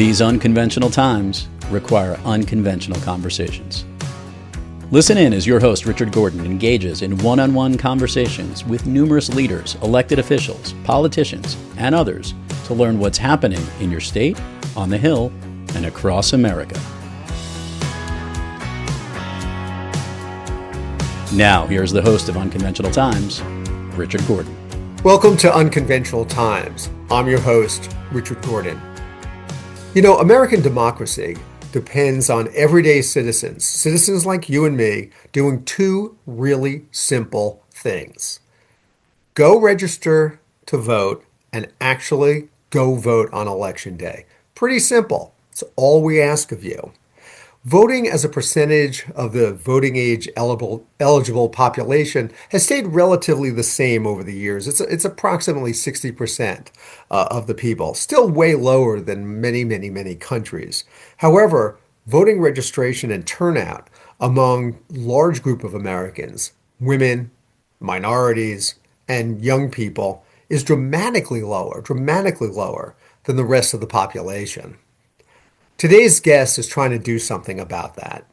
These unconventional times require unconventional conversations. Listen in as your host, Richard Gordon, engages in one-on-one conversations with numerous leaders, elected officials, politicians, and others to learn what's happening in your state, on the Hill, and across America. Now, here's the host of Unconventional Times, Richard Gordon. Welcome to Unconventional Times. I'm your host, Richard Gordon. You know, American democracy depends on everyday citizens like you and me, doing two really simple things. Go register to vote and actually go vote on Election Day. Pretty simple. It's all we ask of you. Voting as a percentage of the voting age eligible population has stayed relatively the same over the years. It's approximately 60% of the people, still way lower than many countries. However, voting registration and turnout among large group of Americans, women, minorities, and young people is dramatically lower than the rest of the population. Today's guest is trying to do something about that.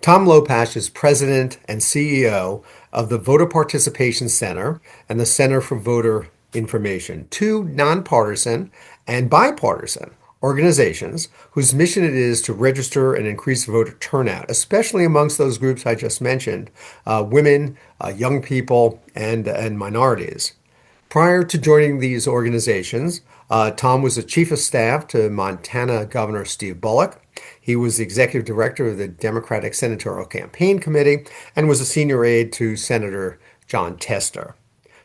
Tom Lopach is president and CEO of the Voter Participation Center and the Center for Voter Information, two nonpartisan and bipartisan organizations whose mission it is to register and increase voter turnout, especially amongst those groups I just mentioned, women, young people, and minorities. Prior to joining these organizations, Tom was the chief of staff to Montana Governor Steve Bullock. He was the executive director of the Democratic Senatorial Campaign Committee and was a senior aide to Senator Jon Tester.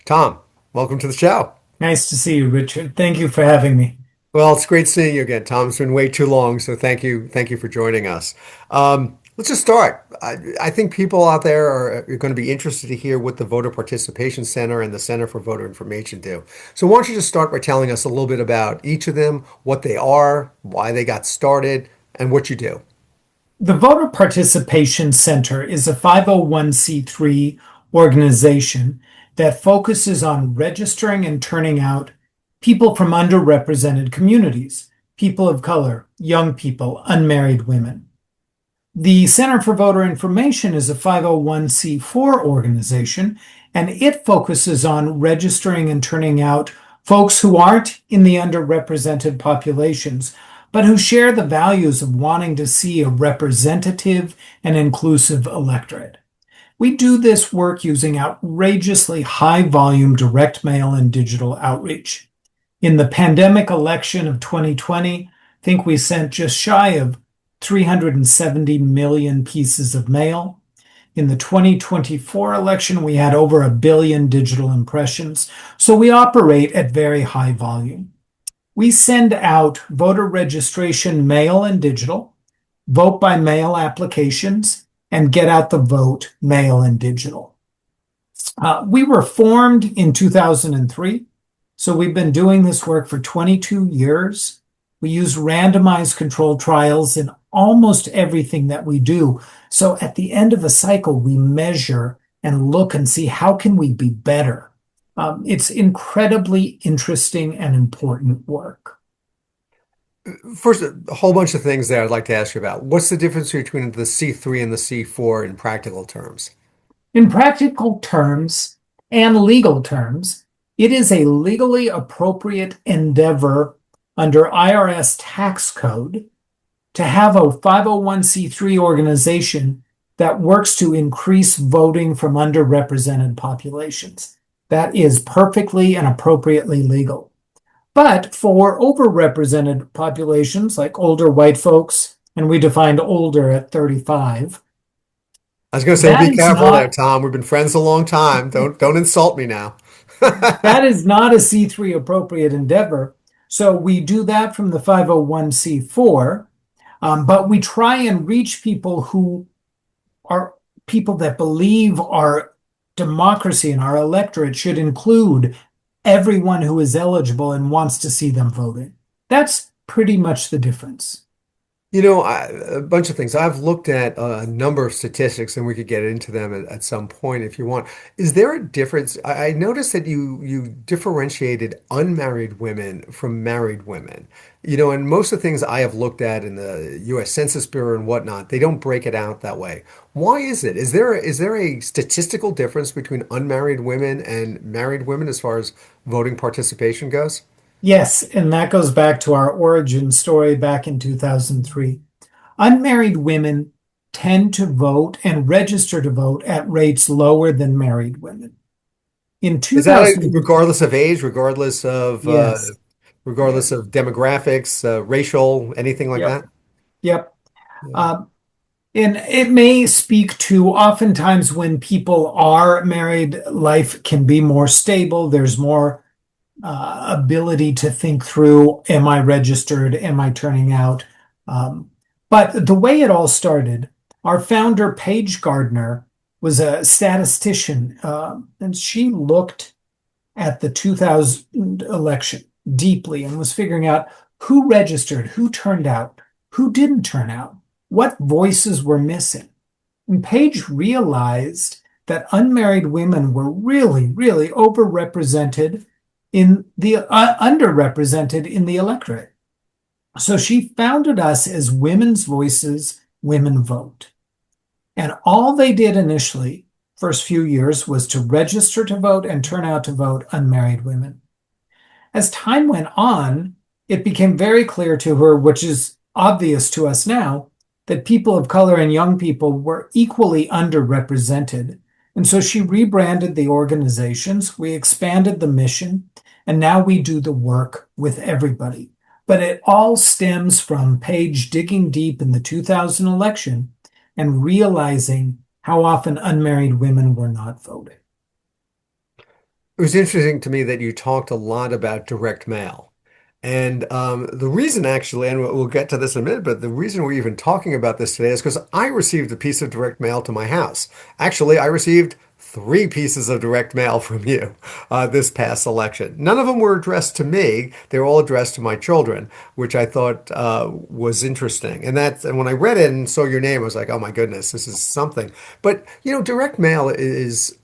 Tom, welcome to the show. Nice to see you, Richard. Thank you for having me. Well, it's great seeing you again, Tom. It's been way too long, so thank you for joining us. Let's just start. I think people out there are going to be interested to hear what the Voter Participation Center and the Center for Voter Information do. So why don't you just start by telling us a little bit about each of them, what they are, why they got started, and what you do. The Voter Participation Center is a 501c3 organization that focuses on registering and turning out people from underrepresented communities, people of color, young people, unmarried women. The Center for Voter Information is a 501c4 organization, and it focuses on registering and turning out folks who aren't in the underrepresented populations, but who share the values of wanting to see a representative and inclusive electorate. We do this work using outrageously high-volume direct mail and digital outreach. In the pandemic election of 2020, I think we sent just shy of 370 million pieces of mail. In the 2024 election, we had over 1 billion digital impressions. So we operate at very high volume. We send out voter registration mail and digital, vote by mail applications, and get out the vote mail and digital. We were formed in 2003. So we've been doing this work for 22 years. We use randomized controlled trials in almost everything that we do. So at the end of a cycle, we measure and look and see how can we be better. It's incredibly interesting and important work. First, a whole bunch of things there I'd like to ask you about. What's the difference between the C3 and the C4 in practical terms? In practical terms and legal terms, it is a legally appropriate endeavor under IRS tax code to have a 501c3 organization that works to increase voting from underrepresented populations. That is perfectly and appropriately legal. But for overrepresented populations like older white folks, and we defined older at 35. I was going to say, be careful there, Tom. We've been friends a long time. Don't insult me now. That is not a C3 appropriate endeavor. So we do that from the 501c4, but we try and reach people who are people that believe our democracy and our electorate should include everyone who is eligible and wants to see them voting. That's pretty much the difference. A bunch of things. I've looked at a number of statistics, and we could get into them at some point if you want. Is there a difference? I noticed that you differentiated unmarried women from married women. And most of the things I have looked at in the U.S. Census Bureau and whatnot, they don't break it out that way. Why is it? Is there a statistical difference between unmarried women and married women as far as voting participation goes? Yes, and that goes back to our origin story back in 2003. Unmarried women tend to vote and register to vote at rates lower than married women. In Is that 2000, regardless of age, regardless of yes, regardless of demographics, racial, anything like yep, that? yep. Yeah. Um, and it may speak to oftentimes when people are married, life can be more stable. There's more ability to think through, am I registered? Am I turning out? Um, but the way it all started, our founder, Paige Gardner, was a statistician, and she looked at the 2000 election deeply and was figuring out who registered, who turned out, who didn't turn out, what voices were missing. And Page realized that unmarried women were really, really overrepresented in the underrepresented in the electorate. So she founded us as Women's Voices, Women Vote. And all they did initially, first few years, was to register to vote and turn out to vote unmarried women. As time went on, it became very clear to her, which is obvious to us now, that people of color and young people were equally underrepresented. And so she rebranded the organizations, we expanded the mission, and now we do the work with everybody. But it all stems from Page digging deep in the 2000 election and realizing how often unmarried women were not voting. It was interesting to me that you talked a lot about direct mail. And the reason actually, and we'll get to this in a minute, but the reason we're even talking about this today is because I received a piece of direct mail to my house. Actually, I received three pieces of direct mail from you this past election. None of them were addressed to me. They were all addressed to my children, which I thought was interesting. And when I read it and saw your name, I was like, oh my goodness, this is something. But, direct mail is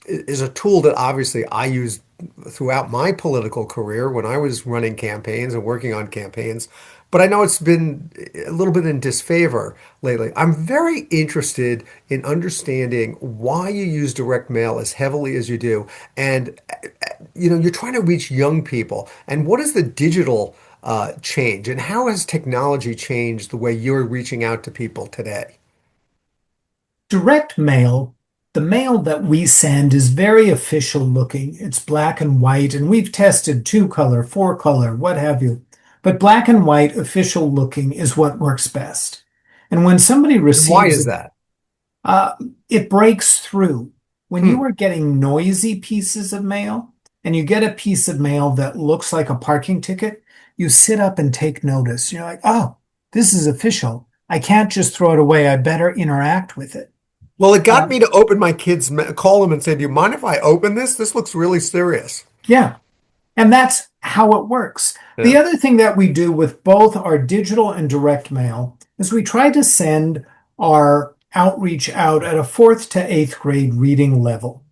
a tool that obviously I used throughout my political career when I was running campaigns and working on campaigns. But I know it's been a little bit in disfavor lately. I'm very interested in understanding why you use direct mail as heavily as you do. And, you're trying to reach young people. And what is the digital change? And how has technology changed the way you're reaching out to people today? Direct mail, the mail that we send is very official looking. It's black and white, and we've tested two color, four color, what have you. But black and white, official looking is what works best. And when somebody And why receives is it, that? it breaks through. When you Hmm. are getting noisy pieces of mail and you get a piece of mail that looks like a parking ticket, you sit up and take notice. You're like, oh, this is official. I can't just throw it away. I better interact with it. Well, it got Um, me to open my kids, call them and say, do you mind if I open this? This looks really serious. yeah, and that's how it works. The Yeah. other thing that we do with both our digital and direct mail is we try to send our outreach out at a fourth to eighth grade reading level.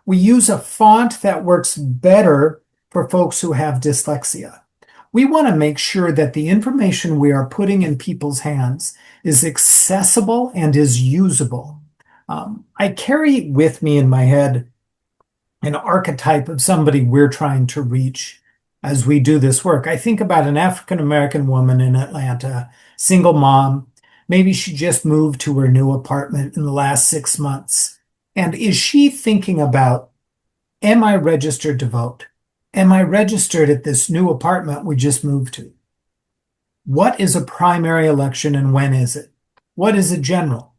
We use a font that works better for folks who have dyslexia. We want to make sure that the information we are putting in people's hands is accessible and is usable. I carry with me in my head an archetype of somebody we're trying to reach as we do this work. I think about an African American woman in Atlanta, single mom. Maybe she just moved to her new apartment in the last 6 months. And is she thinking about, am I registered to vote? Am I registered at this new apartment we just moved to? What is a primary election and when is it? What is a general?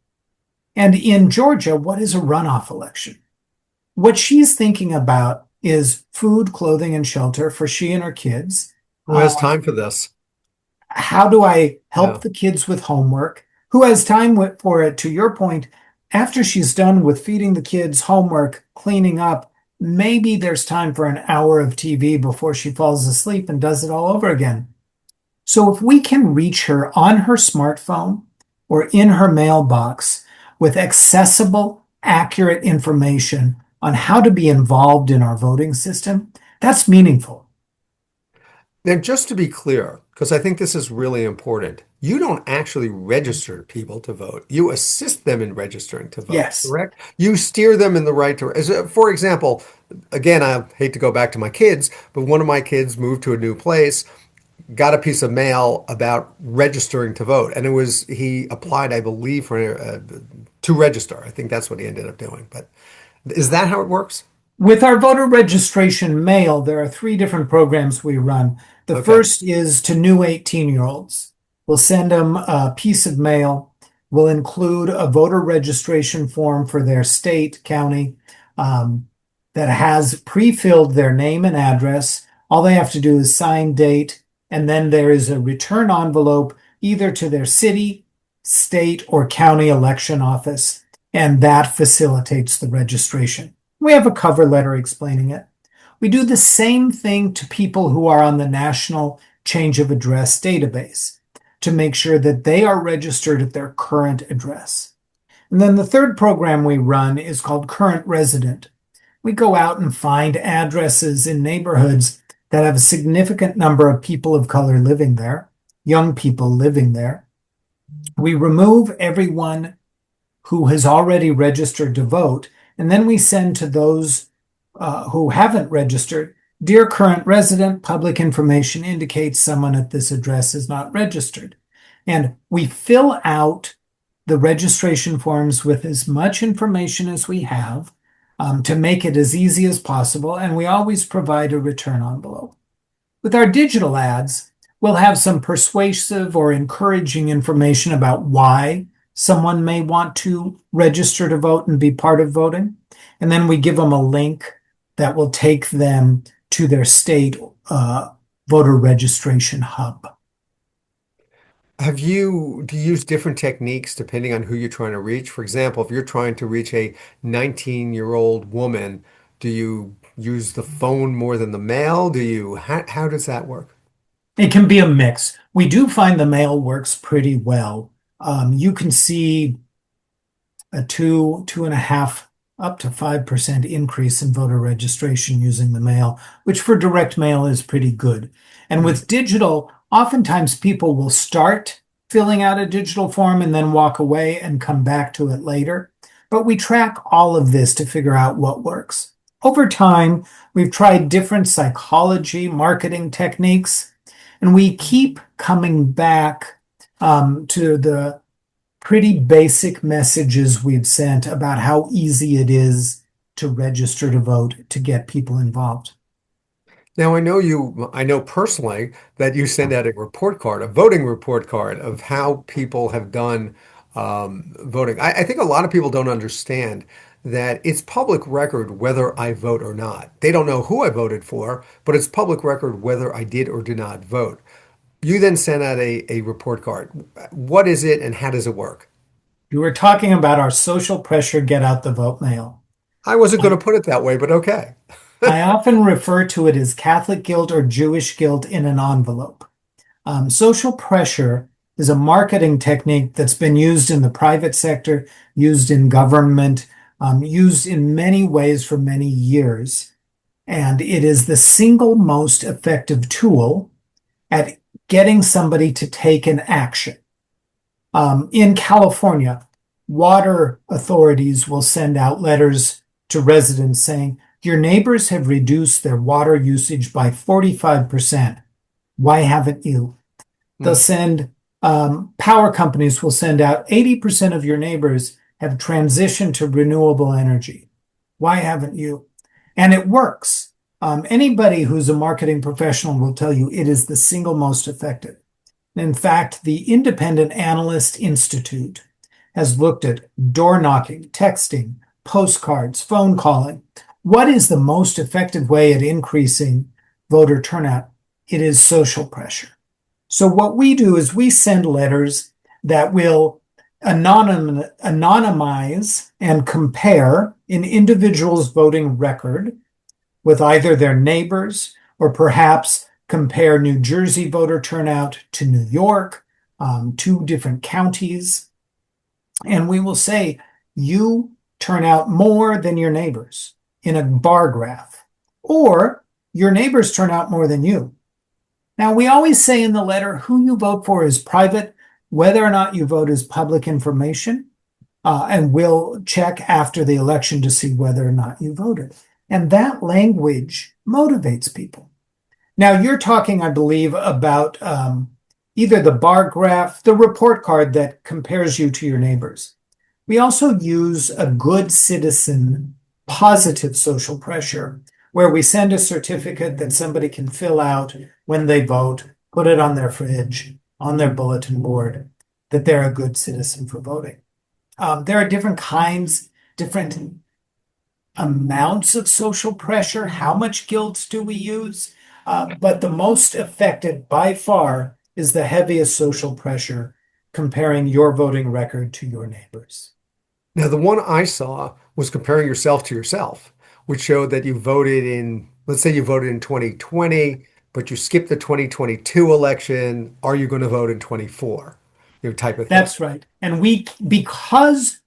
And in Georgia, what is a runoff election? What she's thinking about is food, clothing, and shelter for she and her kids. Who has time for this? How do I help Yeah. the kids with homework? Who has time for it? To your point, after she's done with feeding the kids, homework, cleaning up, maybe there's time for an hour of TV before she falls asleep and does it all over again. So if we can reach her on her smartphone or in her mailbox with accessible, accurate information on how to be involved in our voting system, that's meaningful. Now, just to be clear, because I think this is really important, you don't actually register people to vote. You assist them in registering to vote, Yes. correct? You steer them in the right direction. For example, again, I hate to go back to my kids, but one of my kids moved to a new place, got a piece of mail about registering to vote, and he applied, I believe, for to register. I think that's what he ended up doing. But is that how it works? With our voter registration mail, there are 3 different programs we run. The Okay. first is to new 18-year-olds. We'll send them a piece of mail. We'll include a voter registration form for their state, county, that has pre-filled their name and address. All they have to do is sign, date, and then there is a return envelope either to their city, state, or county election office, and that facilitates the registration. We have a cover letter explaining it. We do the same thing to people who are on the National Change of Address database to make sure that they are registered at their current address. And then the third program we run is called Current Resident. We go out and find addresses in neighborhoods that have a significant number of people of color living there, young people living there. We remove everyone who has already registered to vote, and then we send to those who haven't registered, "Dear current resident, public information indicates someone at this address is not registered." And we fill out the registration forms with as much information as we have to make it as easy as possible, and we always provide a return envelope. With our digital ads, we'll have some persuasive or encouraging information about why someone may want to register to vote and be part of voting. And then we give them a link that will take them to their state voter registration hub. Do you use different techniques depending on who you're trying to reach? For example, if you're trying to reach a 19-year-old woman, do you use the phone more than the mail? How does that work? It can be a mix. We do find the mail works pretty well. You can see a 2.5, up to 5% increase in voter registration using the mail, which for direct mail is pretty good. And with digital, oftentimes people will start filling out a digital form and then walk away and come back to it later. But we track all of this to figure out what works. Over time, we've tried different psychology, marketing techniques, and we keep coming back to the pretty basic messages we've sent about how easy it is to register to vote to get people involved. Now, I know personally that you send out a report card, a voting report card of how people have done voting. I think a lot of people don't understand that it's public record whether I vote or not. They don't know who I voted for, but it's public record whether I did or did not vote. You then send out a report card. What is it and how does it work? You were talking about our social pressure get out the vote mail. I wasn't going to put it that way, but okay. I often refer to it as Catholic guilt or Jewish guilt in an envelope. Social pressure is a marketing technique that's been used in the private sector, used in government, used in many ways for many years. And it is the single most effective tool at getting somebody to take an action. In California, water authorities will send out letters to residents saying, "Your neighbors have reduced their water usage by 45%. Why haven't you?" They'll send, power companies will send out 80% of your neighbors have transitioned to renewable energy. Why haven't you? And it works. Anybody who's a marketing professional will tell you it is the single most effective. In fact, the Independent Analyst Institute has looked at door knocking, texting, postcards, phone calling. What is the most effective way at increasing voter turnout? It is social pressure. So what we do is we send letters that will anonymize and compare an individual's voting record with either their neighbors or perhaps compare New Jersey voter turnout to New York, two different counties, and we will say you turn out more than your neighbors in a bar graph, or your neighbors turn out more than you. Now, we always say in the letter who you vote for is private, whether or not you vote is public information, and we'll check after the election to see whether or not you voted. And that language motivates people. Now, you're talking, I believe, about either the bar graph, the report card that compares you to your neighbors. We also use a good citizen positive social pressure, where we send a certificate that somebody can fill out when they vote, put it on their fridge, on their bulletin board, that they're a good citizen for voting. There are different kinds, different amounts of social pressure. How much guilt do we use? But the most effective by far is the heaviest social pressure, comparing your voting record to your neighbors. Now, the one I saw was comparing yourself to yourself, which showed that you voted in, let's say you voted in 2020, but you skipped the 2022 election. Are you going to vote in 24? Type of thing. That's right. And because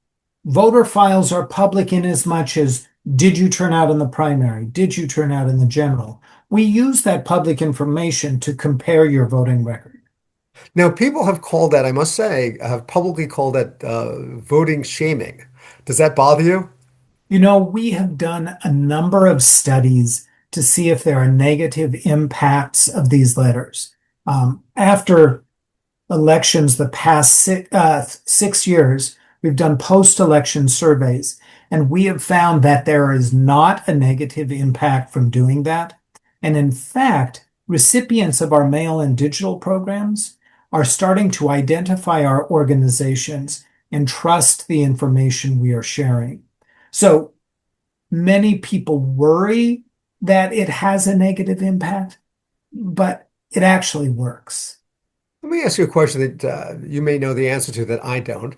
voter files are public in as much as did you turn out in the primary? Did you turn out in the general? We use that public information to compare your voting record. Now, people have called that, I must say, have publicly called that voting shaming. Does that bother you? We have done a number of studies to see if there are negative impacts of these letters. After elections, the past 6 years, we've done post-election surveys, and we have found that there is not a negative impact from doing that. And in fact, recipients of our mail and digital programs are starting to identify our organizations and trust the information we are sharing. So many people worry that it has a negative impact, but it actually works. Let me ask you a question that you may know the answer to that I don't.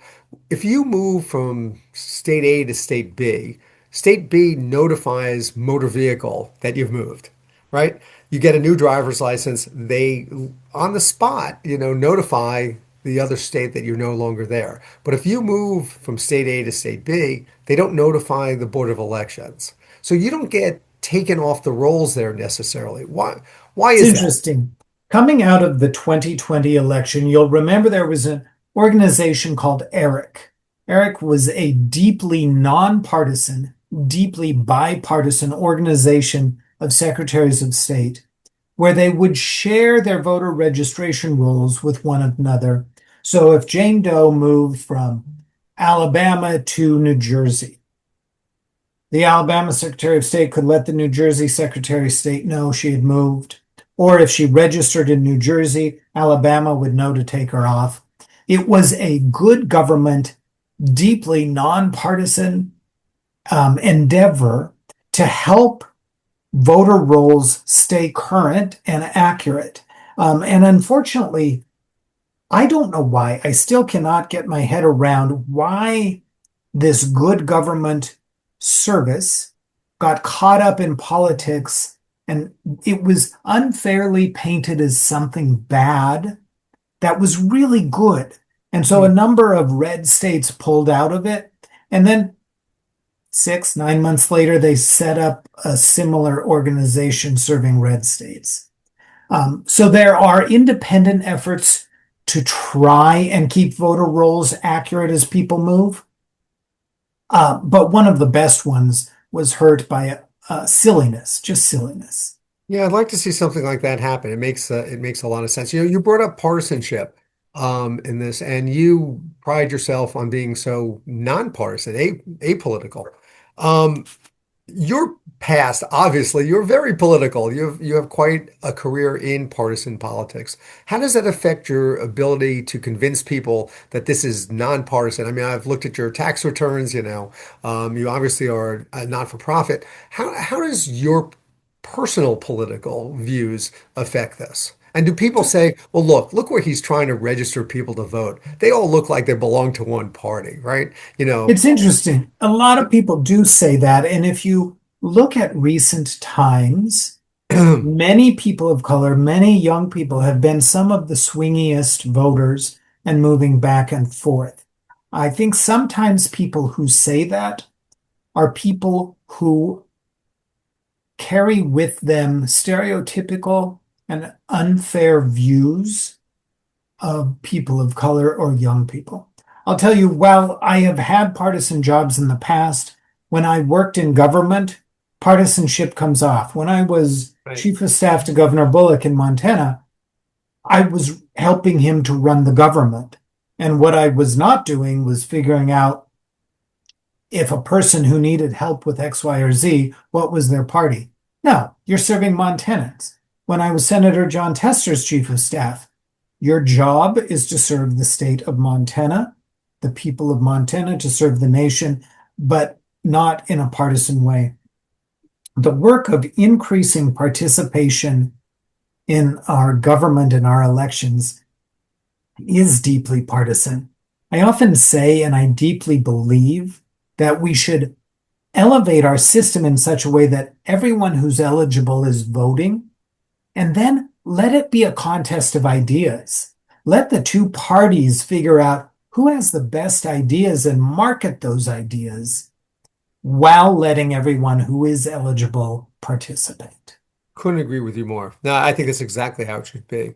If you move from state A to state B notifies motor vehicle that you've moved, right? You get a new driver's license. They, on the spot, notify the other state that you're no longer there. But if you move from state A to state B, they don't notify the Board of Elections. So you don't get taken off the rolls there necessarily. Why is It's that? interesting. Coming out of the 2020 election, you'll remember there was an organization called ERIC. ERIC was a deeply nonpartisan, deeply bipartisan organization of secretaries of state, where they would share their voter registration rolls with one another. So if Jane Doe moved from Alabama to New Jersey, the Alabama Secretary of State could let the New Jersey Secretary of State know she had moved. Or if she registered in New Jersey, Alabama would know to take her off. It was a good government, deeply nonpartisan endeavor to help voter rolls stay current and accurate. And unfortunately, I don't know why. I still cannot get my head around why this good government service got caught up in politics, and it was unfairly painted as something bad that was really good. And so a number of red states pulled out of it. And then 9 months later, they set up a similar organization serving red states. So there are independent efforts to try and keep voter rolls accurate as people move. But one of the best ones was hurt by silliness, just silliness. Yeah, I'd like to see something like that happen. It makes a lot of sense. You brought up partisanship in this, and you pride yourself on being so nonpartisan, apolitical. Your past, obviously, you're very political. You have quite a career in partisan politics. How does that affect your ability to convince people that this is nonpartisan? I mean, I've looked at your tax returns, you obviously are a not-for-profit. How does your personal political views affect this? And do people say, well, look where he's trying to register people to vote. They all look like they belong to one party, right? It's interesting. A lot of people do say that. And if you look at recent times, Many people of color, many young people have been some of the swingiest voters and moving back and forth. I think sometimes people who say that are people who carry with them stereotypical and unfair views of people of color or young people. I'll tell you, while I have had partisan jobs in the past, when I worked in government, partisanship comes off. When I was Right. chief of staff to Governor Bullock in Montana, I was helping him to run the government. And what I was not doing was figuring out if a person who needed help with X, Y, or Z, what was their party? No, you're serving Montanans. When I was Senator John Tester's chief of staff, your job is to serve the state of Montana, the people of Montana, to serve the nation, but not in a partisan way. The work of increasing participation in our government and our elections is deeply partisan. I often say, and I deeply believe, that we should elevate our system in such a way that everyone who's eligible is voting, and then let it be a contest of ideas. Let the two parties figure out who has the best ideas and market those ideas while letting everyone who is eligible participate. Couldn't agree with you more. No, I think that's exactly how it should be.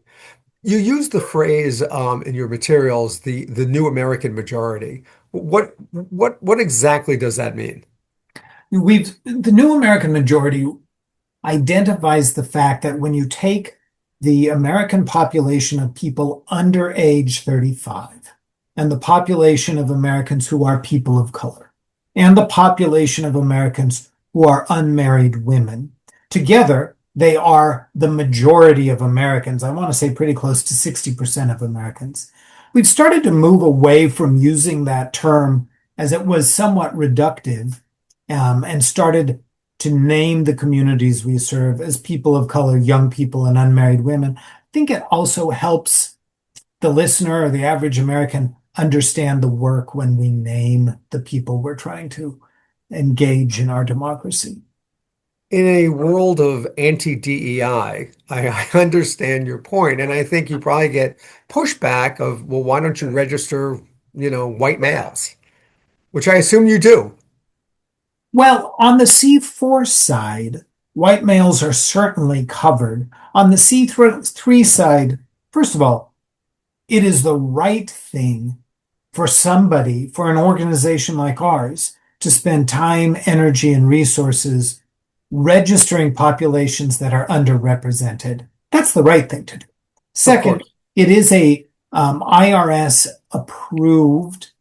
You use the phrase in your materials, the new American majority. What exactly does that mean? The new American majority identifies the fact that when you take the American population of people under age 35 and the population of Americans who are people of color and the population of Americans who are unmarried women, together they are the majority of Americans. I want to say pretty close to 60% of Americans. We've started to move away from using that term as it was somewhat reductive, and started to name the communities we serve as people of color, young people, and unmarried women. I think it also helps the listener or the average American understand the work when we name the people we're trying to engage in our democracy. In a world of anti-DEI, I understand your point, and I think you probably get pushback of, well, why don't you register, white males? Which I assume you do. Well, on the C4 side, white males are certainly covered. On the C3 side, first of all, it is the right thing for somebody, for an organization like ours, to spend time, energy, and resources registering populations that are underrepresented. That's the right thing to do. Second, it is a IRS approved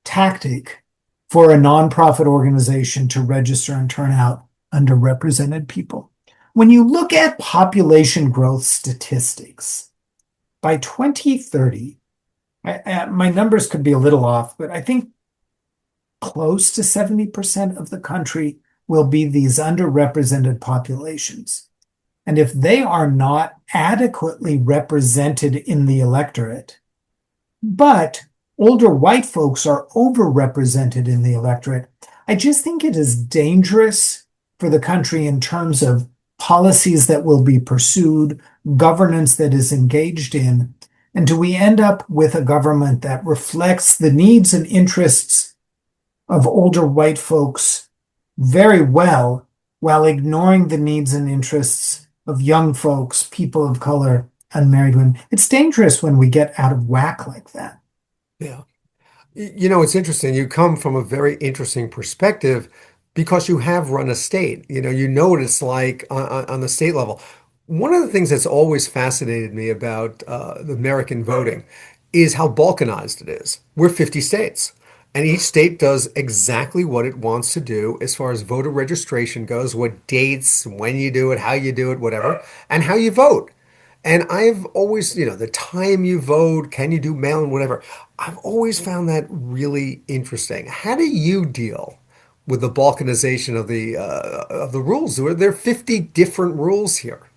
tactic for a nonprofit organization to register and turn out underrepresented people. When you look at population growth statistics, by 2030, my numbers could be a little off, but I think close to 70% of the country will be these underrepresented populations. And if they are not adequately represented in the electorate, but older white folks are overrepresented in the electorate, I just think it is dangerous for the country in terms of policies that will be pursued, governance that is engaged in, and do we end up with a government that reflects the needs and interests of older white folks very well while ignoring the needs and interests of young folks, people of color, unmarried women? It's dangerous when we get out of whack like that. Yeah. It's interesting. You come from a very interesting perspective because you have run a state. You know what it's like on the state level. One of the things that's always fascinated me about the American voting is how balkanized it is. We're 50 states, and each state does exactly what it wants to do as far as voter registration goes, what dates, when you do it, how you do it, whatever, and how you vote. And I've always, the time you vote, can you do mail-in, whatever. I've always found that really interesting. How do you deal with the balkanization of the rules? There are 50 different rules here.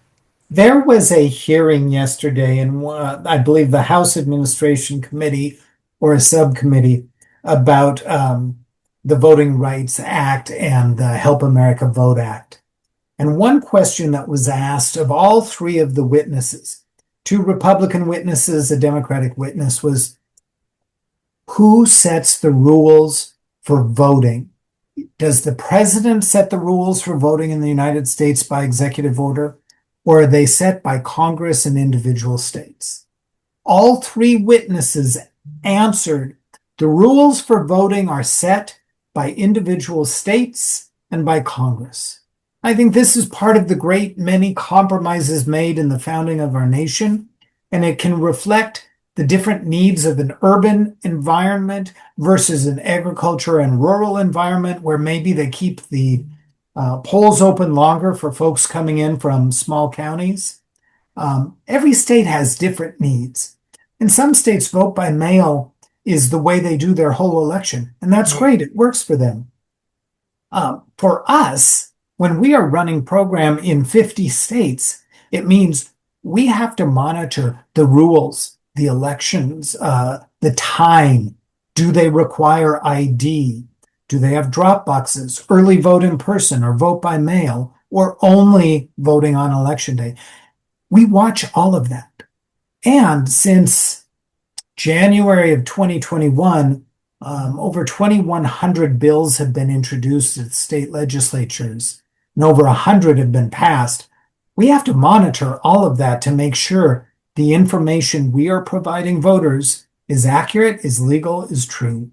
There was a hearing yesterday in, I believe, the House Administration Committee or a subcommittee about the Voting Rights Act and the Help America Vote Act. And one question that was asked of all three of the witnesses, two Republican witnesses, a Democratic witness, was who sets the rules for voting? Does the president set the rules for voting in the United States by executive order, or are they set by Congress and individual states? All three witnesses answered the rules for voting are set by individual states and by Congress. I think this is part of the great many compromises made in the founding of our nation, and it can reflect the different needs of an urban environment versus an agriculture and rural environment where maybe they keep the polls open longer for folks coming in from small counties. Every state has different needs. In some states, vote by mail is the way they do their whole election, and that's great. It works for them. For us, when we are running program in 50 states, it means we have to monitor the rules, the elections, the time. Do they require ID? Do they have drop boxes, early vote in person or vote by mail, or only voting on election day? We watch all of that. And since January of 2021, over 2,100 bills have been introduced at state legislatures, and over 100 have been passed. We have to monitor all of that to make sure the information we are providing voters is accurate, is legal, is true.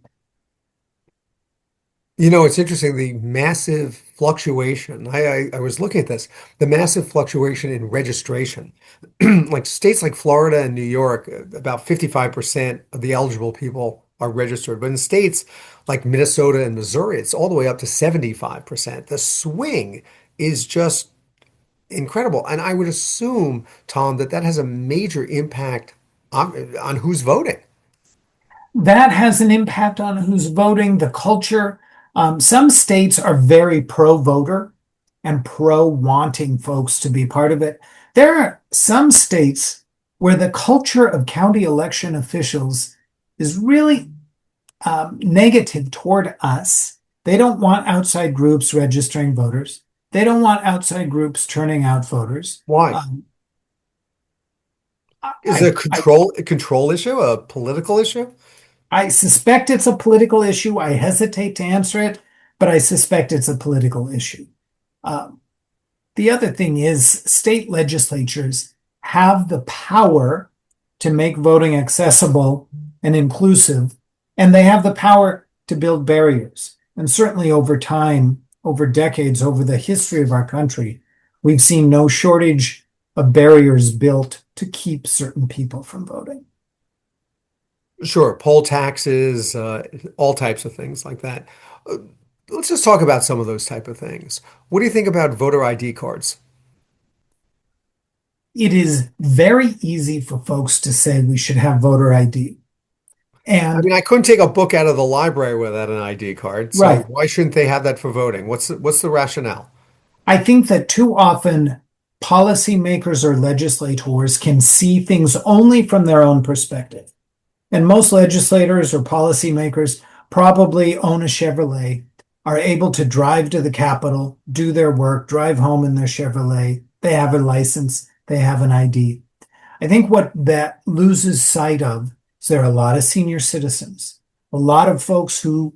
It's interesting, the massive fluctuation. I was looking at this, the massive fluctuation in registration. Like states like Florida and New York, about 55% of the eligible people are registered. But in states like Minnesota and Missouri, it's all the way up to 75%. The swing is just incredible. And I would assume, Tom, that that has a major impact on who's voting. That has an impact on who's voting, the culture. Some states are very pro-voter and pro-wanting folks to be part of it. There are some states where the culture of county election officials is really negative toward us. They don't want outside groups registering voters. They don't want outside groups turning out voters. Why? Is it a control issue, a political issue? I suspect it's a political issue. I hesitate to answer it, but I suspect it's a political issue. The other thing is state legislatures have the power to make voting accessible and inclusive, and they have the power to build barriers. And certainly over time, over decades, over the history of our country, we've seen no shortage of barriers built to keep certain people from voting. Sure, poll taxes, all types of things like that. Uh, let's just talk about some of those type of things. What do you think about voter ID cards? It is very easy for folks to say we should have voter ID. I mean, And I couldn't take a book out of the library without an ID card, so right, why shouldn't they have that for voting? What's the rationale? I think that too often policymakers or legislators can see things only from their own perspective. And most legislators or policymakers probably own a Chevrolet, are able to drive to the Capitol, do their work, drive home in their Chevrolet. They have a license, they have an ID. I think what that loses sight of is there are a lot of senior citizens, a lot of folks who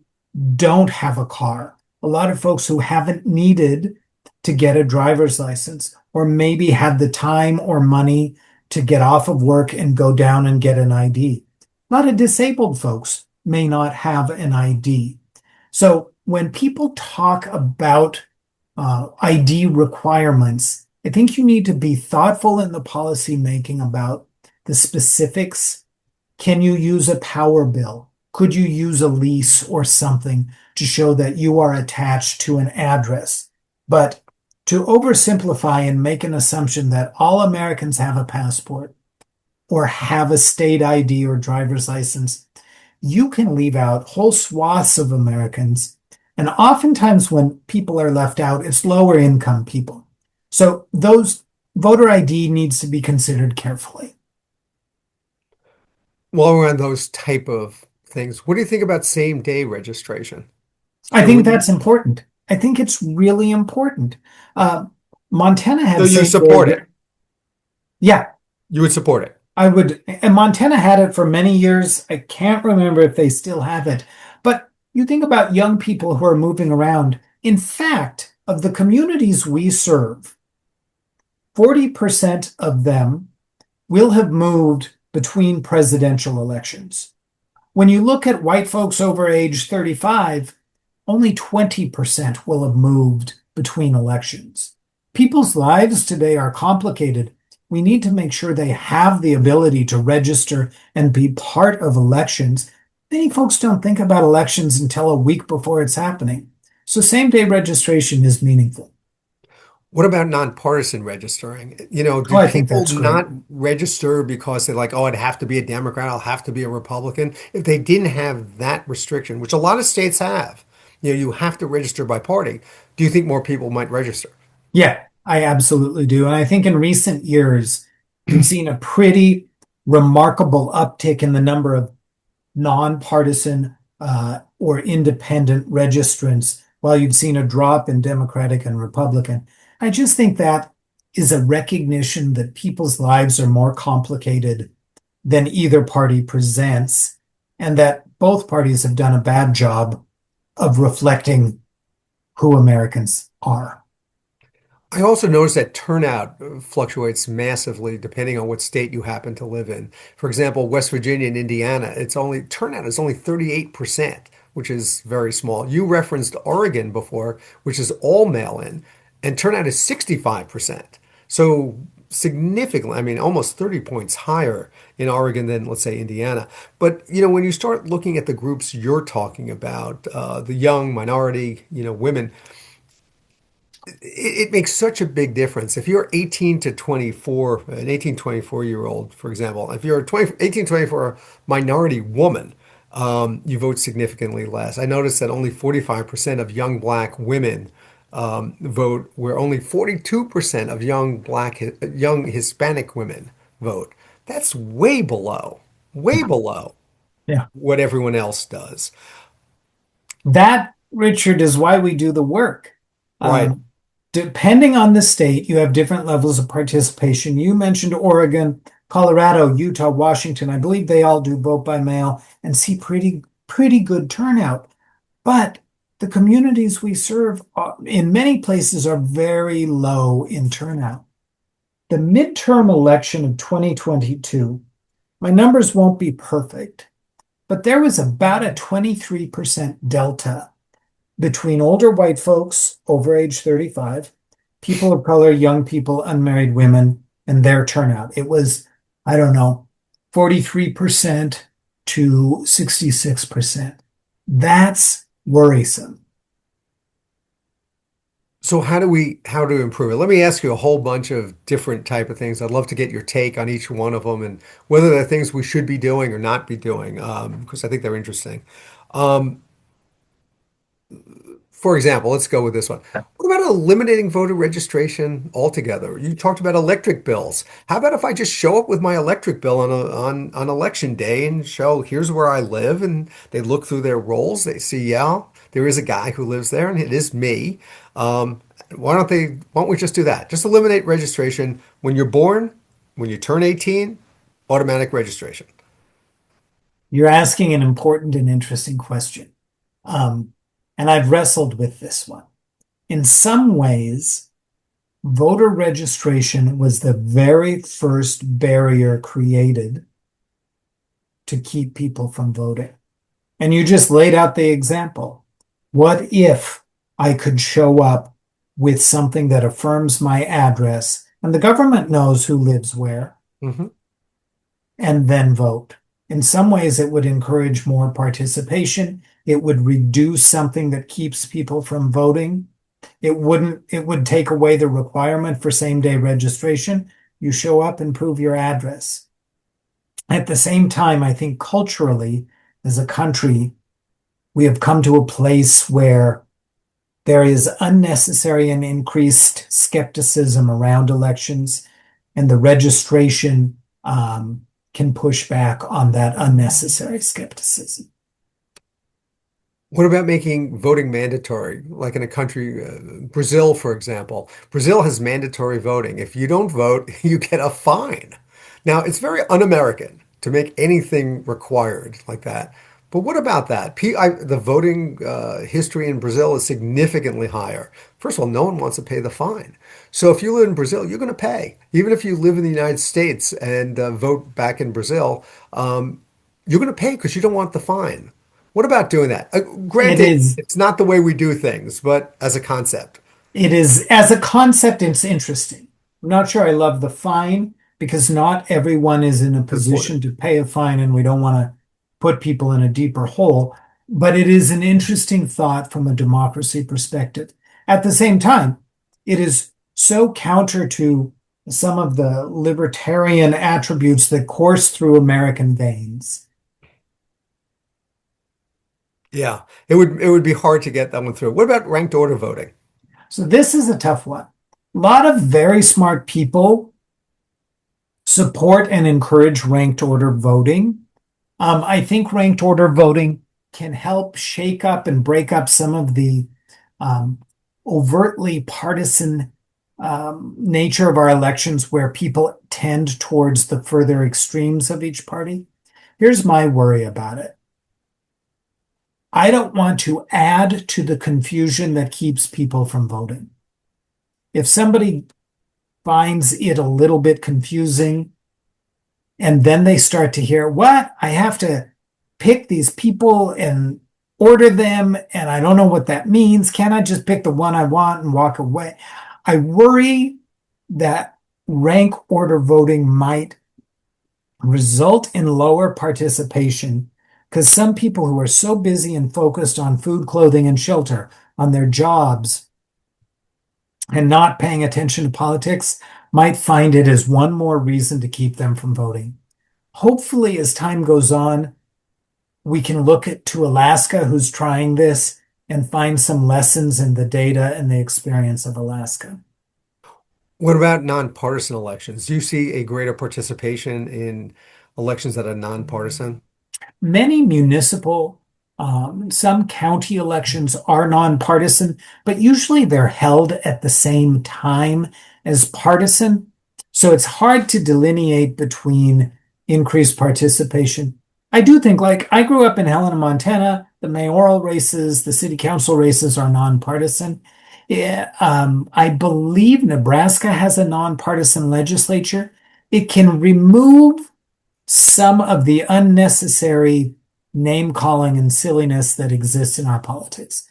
don't have a car, a lot of folks who haven't needed to get a driver's license, or maybe had the time or money to get off of work and go down and get an ID. A lot of disabled folks may not have an ID. So when people talk about ID requirements, I think you need to be thoughtful in the policy making about the specifics. Can you use a power bill? Could you use a lease or something to show that you are attached to an address? But to oversimplify and make an assumption that all Americans have a passport or have a state ID or driver's license, you can leave out whole swaths of Americans. And oftentimes when people are left out, it's lower income people. So those voter ID needs to be considered carefully. While we're on those type of things, what do you think about same day registration? I Should think we? that's important. I think it's really important. Montana So had you same support day. it. Yeah, You would support it. I would. And Montana had it for many years. I can't remember if they still have it. But you think about young people who are moving around. In fact, of the communities we serve, 40% of them will have moved between presidential elections. When you look at white folks over age 35, only 20% will have moved between elections. People's lives today are complicated. We need to make sure they have the ability to register and be part of elections. Many folks don't think about elections until a week before it's happening. So same-day registration is meaningful. What about nonpartisan registering? Oh, Do I think people that's great. not register because they're like, oh, I'd have to be a Democrat, I'll have to be a Republican? If they didn't have that restriction, which a lot of states have, you have to register by party. Do you think more people might register? Yeah, I absolutely do. And I think in recent years, you've seen a pretty remarkable uptick in the number of nonpartisan or independent registrants, while you've seen a drop in Democratic and Republican. I just think that is a recognition that people's lives are more complicated than either party presents, and that both parties have done a bad job of reflecting who Americans are. I also noticed that turnout fluctuates massively depending on what state you happen to live in. For example, West Virginia and Indiana, turnout is only 38%, which is very small. You referenced Oregon before, which is all mail-in, and turnout is 65%. So significantly, I mean, almost 30 points higher in Oregon than, let's say, Indiana. But, when you start looking at the groups you're talking about, the young minority, women, it makes such a big difference. If you're 18 to 24, an 18, 24-year-old, for example, if you're a 18, 24 minority woman, you vote significantly less. I noticed that only 45% of young black women vote, where only 42% of young Hispanic women vote. That's way below Yeah. what everyone else does. That, Richard, is why we do the work. Right. Um, Depending on the state, you have different levels of participation. You mentioned Oregon, Colorado, Utah, Washington. I believe they all do vote by mail and see pretty good turnout. But the communities we serve in many places are very low in turnout. The midterm election of 2022, my numbers won't be perfect, but there was about a 23% delta between older white folks over age 35, people of color, young people, unmarried women, and their turnout. It was, I don't know, 43% to 66%. That's worrisome. So how do we improve it? Let me ask you a whole bunch of different type of things. I'd love to get your take on each one of them and whether they're things we should be doing or not be doing, because I think they're interesting. Um, for example, let's go with this one. What about eliminating voter registration altogether? You talked about electric bills. How about if I just show up with my electric bill on election day and show here's where I live, and they look through their rolls, they see, yeah, there is a guy who lives there, and it is me. Um, why don't we just do that? Just eliminate registration when you're born, when you turn 18, automatic registration. You're asking an important and interesting question. Um, and I've wrestled with this one. In some ways, voter registration was the very first barrier created to keep people from voting. And you just laid out the example. What if I could show up with something that affirms my address and the government knows who lives where Hmm. and then vote? In some ways, it would encourage more participation. It would reduce something that keeps people from voting. It would take away the requirement for same-day registration. You show up and prove your address. At the same time, I think culturally, as a country, we have come to a place where there is unnecessary and increased skepticism around elections, and the registration can push back on that unnecessary skepticism. What about making voting mandatory, like in a country, Brazil, for example? Brazil has mandatory voting. If you don't vote, you get a fine. Now, it's very un-American to make anything required like that. But what about that? The voting history in Brazil is significantly higher. First of all, no one wants to pay the fine. So if you live in Brazil, you're going to pay. Even if you live in the United States and vote back in Brazil, you're going to pay because you don't want the fine. What about doing that? It Granted, is it's not the way we do things, but as a concept. It is, as a concept, it's interesting. I'm not sure I love the fine because not everyone is in a Good point. position to pay a fine, and we don't want to put people in a deeper hole. But it is an interesting thought from a democracy perspective. At the same time, it is so counter to some of the libertarian attributes that course through American veins. Yeah, it would be hard to get that one through. What about ranked order voting? So this is a tough one. A lot of very smart people support and encourage ranked order voting. I think ranked order voting can help shake up and break up some of the um, overtly partisan nature of our elections where people tend towards the further extremes of each party. Here's my worry about it. I don't want to add to the confusion that keeps people from voting. If somebody finds it a little bit confusing, and then they start to hear, what? I have to pick these people and order them, and I don't know what that means. Can't I just pick the one I want and walk away? I worry that rank order voting might result in lower participation because some people who are so busy and focused on food, clothing, and shelter, on their jobs, and not paying attention to politics might find it as one more reason to keep them from voting. Hopefully, as time goes on, we can look to Alaska, who's trying this, and find some lessons in the data and the experience of Alaska. What about nonpartisan elections? Do you see a greater participation in elections that are nonpartisan? Many municipal, some county elections are nonpartisan, but usually they're held at the same time as partisan. So it's hard to delineate between increased participation. I do think, like, I grew up in Helena, Montana. The mayoral races, the city council races are nonpartisan. I believe Nebraska has a nonpartisan legislature. It can remove some of the unnecessary name calling and silliness that exists in our politics.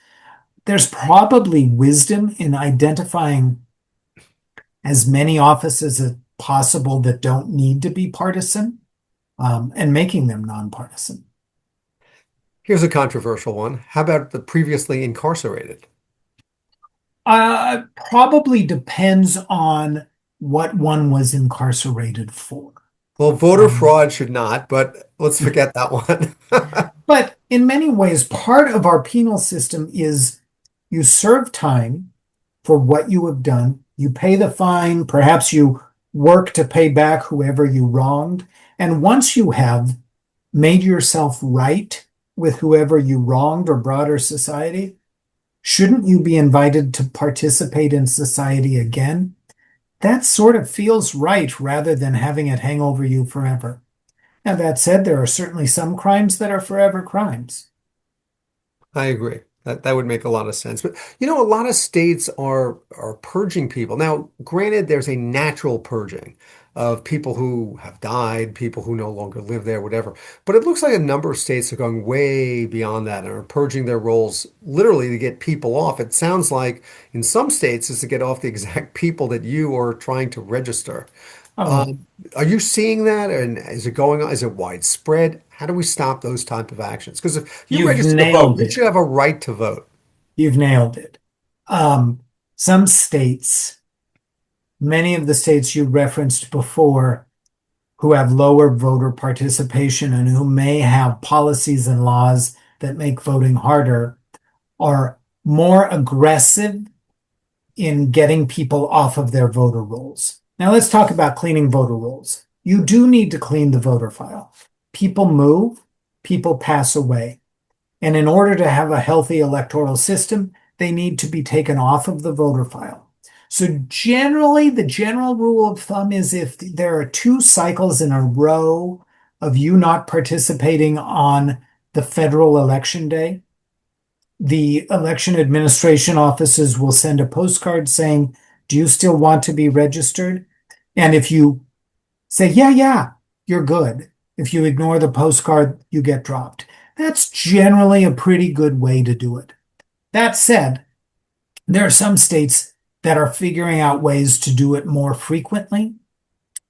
There's probably wisdom in identifying as many offices as possible that don't need to be partisan, and making them nonpartisan. Here's a controversial one. How about the previously incarcerated? Probably depends on what one was incarcerated for. Well, voter Um, fraud should not, but let's forget that one. but in many ways, part of our penal system is you serve time for what you have done. You pay the fine, perhaps you work to pay back whoever you wronged. And once you have made yourself right with whoever you wronged or broader society, shouldn't you be invited to participate in society again? That sort of feels right rather than having it hang over you forever. Now, that said, there are certainly some crimes that are forever crimes. I agree. That would make a lot of sense. But a lot of states are purging people. Now, granted, there's a natural purging of people who have died, people who no longer live there, whatever. But it looks like a number of states are going way beyond that and are purging their rolls literally to get people off. It sounds like in some states it's to get off the exact people that you are trying to register. Oh, Are you seeing that? And is it going on? Is it widespread? How do we stop those type of actions? Because if you you've register to vote, nailed you it. should have a right to vote. You've nailed it. Um, some states, many of the states you referenced before, who have lower voter participation and who may have policies and laws that make voting harder, are more aggressive in getting people off of their voter rolls. Now let's talk about cleaning voter rolls. You do need to clean the voter file. People move, people pass away. And in order to have a healthy electoral system, they need to be taken off of the voter file. So generally, the general rule of thumb is if there are 2 cycles in a row of you not participating on the federal election day, the election administration offices will send a postcard saying, do you still want to be registered? And if you say, yeah, you're good. If you ignore the postcard, you get dropped. That's generally a pretty good way to do it. That said, there are some states that are figuring out ways to do it more frequently,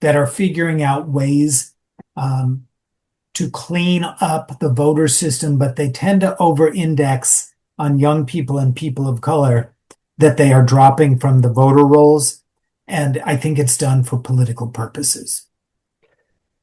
that are figuring out ways to clean up the voter system, but they tend to over-index on young people and people of color that they are dropping from the voter rolls. And I think it's done for political purposes.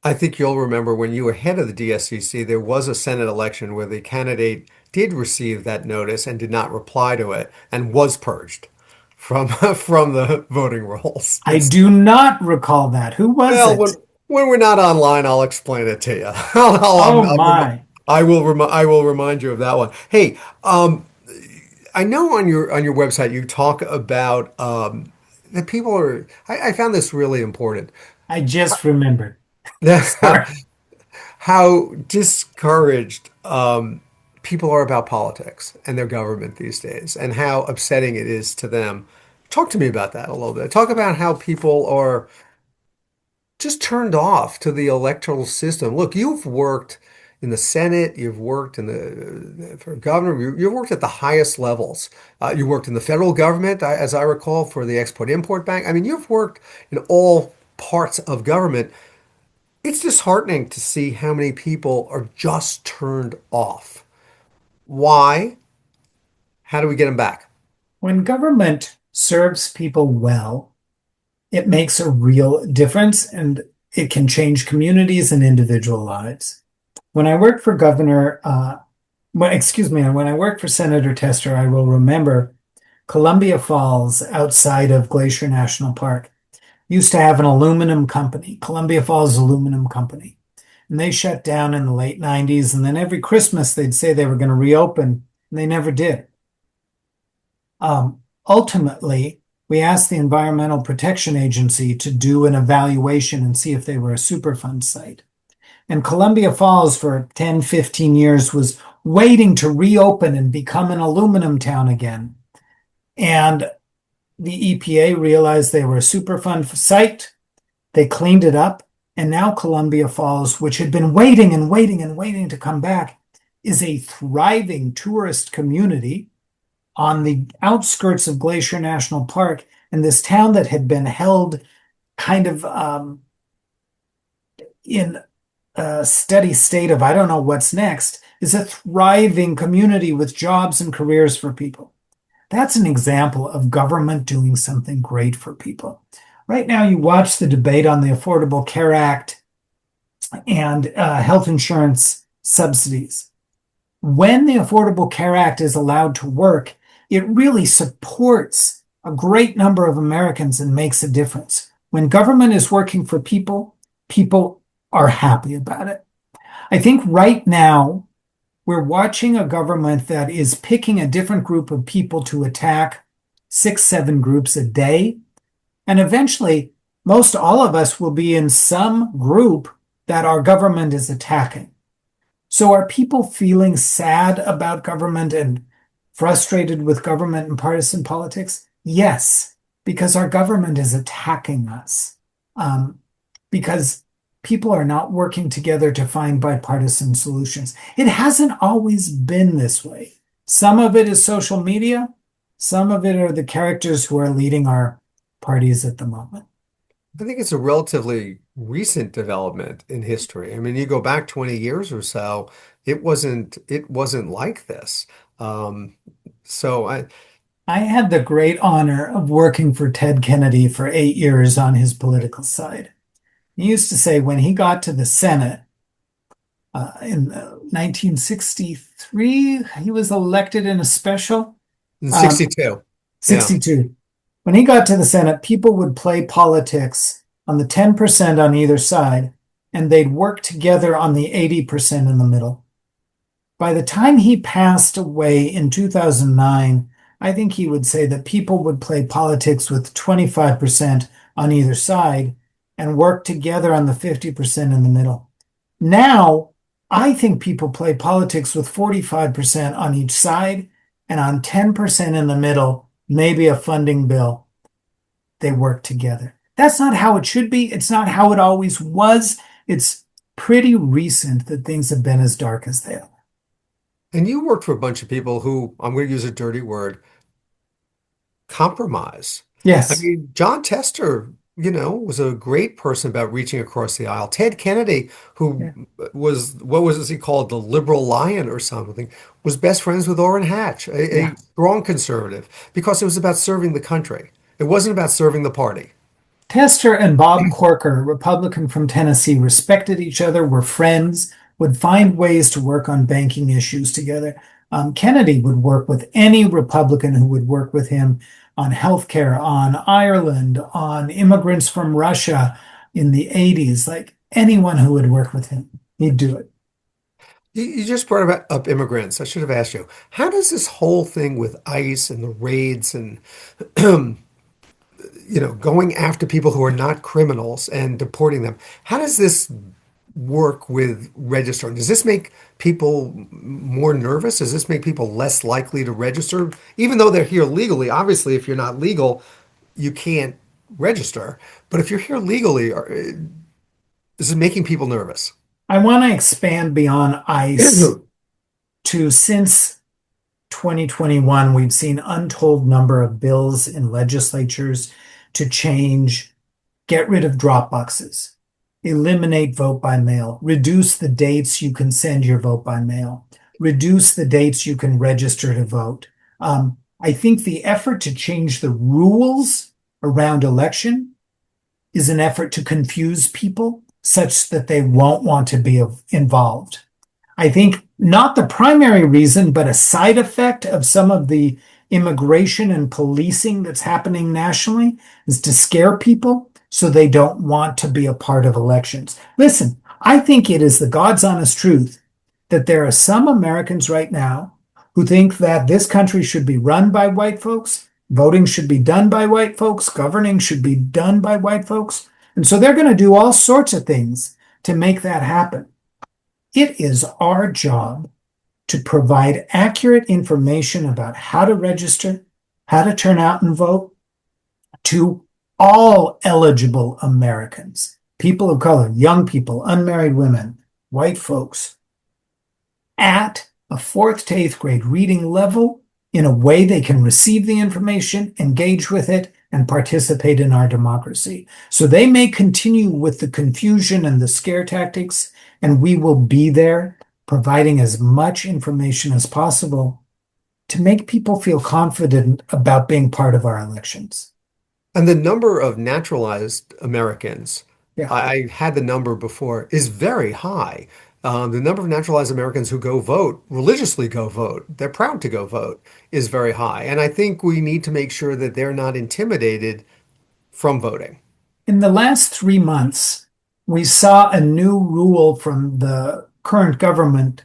I think you'll remember when you were head of the DSCC, there was a Senate election where the candidate did receive that notice and did not reply to it and was purged from from the voting rolls. I do not recall that. Who was Well, it? when we're not online, I'll explain it to you. Oh my. I will remind you of that one. Hey, I know on your website you talk about that people are. I found this really important. I just remembered. Sorry. How discouraged people are about politics and their government these days, and how upsetting it is to them. Talk to me about that a little bit. Talk about how people are just turned off to the electoral system. Look, you've worked in the Senate, you've worked in the for governor, you've worked at the highest levels. You worked in the federal government, as I recall, for the Export-Import Bank. I mean, you've worked in all parts of government. It's disheartening to see how many people are just turned off. Why? How do we get them back? When government serves people well, it makes a real difference and it can change communities and individual lives. When I worked for when I worked for Senator Tester, I will remember Columbia Falls outside of Glacier National Park used to have an aluminum company, Columbia Falls Aluminum Company. And they shut down in the late 90s. And then every Christmas, they'd say they were going to reopen, and they never did. Ultimately, we asked the Environmental Protection Agency to do an evaluation and see if they were a Superfund site. And Columbia Falls for 10, 15 years was waiting to reopen and become an aluminum town again. And the EPA realized they were a Superfund site. They cleaned it up. And now Columbia Falls, which had been waiting and waiting and waiting to come back, is a thriving tourist community on the outskirts of Glacier National Park. And this town that had been held kind of in a steady state of I don't know what's next is a thriving community with jobs and careers for people. That's an example of government doing something great for people. Right now, you watch the debate on the Affordable Care Act and health insurance subsidies. When the Affordable Care Act is allowed to work, it really supports a great number of Americans and makes a difference. When government is working for people, people are happy about it. I think right now, we're watching a government that is picking a different group of people to attack 6, 7 groups a day. And eventually, most all of us will be in some group that our government is attacking. So are people feeling sad about government and frustrated with government and partisan politics? Yes, because our government is attacking us. Because people are not working together to find bipartisan solutions. It hasn't always been this way. Some of it is social media. Some of it are the characters who are leading our parties at the moment. I think it's a relatively recent development in history. I mean, you go back 20 years or so, it wasn't like this. I had the great honor of working for Ted Kennedy for 8 years on his political side. He used to say when he got to the Senate in 1963, he was elected in a special. 62. 62. Yeah. When he got to the Senate, people would play politics on the 10% on either side, and they'd work together on the 80% in the middle. By the time he passed away in 2009, I think he would say that people would play politics with 25% on either side and work together on the 50% in the middle. Now, I think people play politics with 45% on each side and on 10% in the middle, maybe a funding bill. They work together. That's not how it should be. It's not how it always was. It's pretty recent that things have been as dark as they are. And you worked for a bunch of people who, I'm going to use a dirty word, compromise. I Yes. mean, John Tester, was a great person about reaching across the aisle. Ted Kennedy, who Yeah. was, what was he called, the liberal lion or something, was best friends with Orrin Hatch, a Yeah. strong conservative, because it was about serving the country. It wasn't about serving the party. Tester and Bob Corker, a Republican from Tennessee, respected each other, were friends, would find ways to work on banking issues together. Kennedy would work with any Republican who would work with him on healthcare, on Ireland, on immigrants from Russia in the 80s. Like anyone who would work with him, he'd do it. You just brought up immigrants. I should have asked you, how does this whole thing with ICE and the raids and going after people who are not criminals and deporting them. How does this work with registering? Does this make people more nervous? Does this make people less likely to register, even though they're here legally? Obviously, if you're not legal, you can't register. But if you're here legally, is it making people nervous? I want to expand beyond ICE to since 2021, we've seen untold number of bills in legislatures to change, get rid of drop boxes, eliminate vote by mail, reduce the dates you can send your vote by mail, reduce the dates you can register to vote. I think the effort to change the rules around election is an effort to confuse people such that they won't want to be involved. I think not the primary reason, but a side effect of some of the immigration and policing that's happening nationally is to scare people so they don't want to be a part of elections. Listen, I think it is the God's honest truth that there are some Americans right now who think that this country should be run by white folks, voting should be done by white folks, governing should be done by white folks. And so they're going to do all sorts of things to make that happen. It is our job to provide accurate information about how to register, how to turn out and vote to all eligible Americans, people of color, young people, unmarried women, white folks, at a fourth to eighth grade reading level in a way they can receive the information, engage with it, and participate in our democracy. So they may continue with the confusion and the scare tactics, and we will be there providing as much information as possible to make people feel confident about being part of our elections. And the number of naturalized Americans, Yeah. I had the number before, is very high. The number of naturalized Americans who go vote, religiously go vote, they're proud to go vote, is very high. And I think we need to make sure that they're not intimidated from voting. In the last 3 months, we saw a new rule from the current government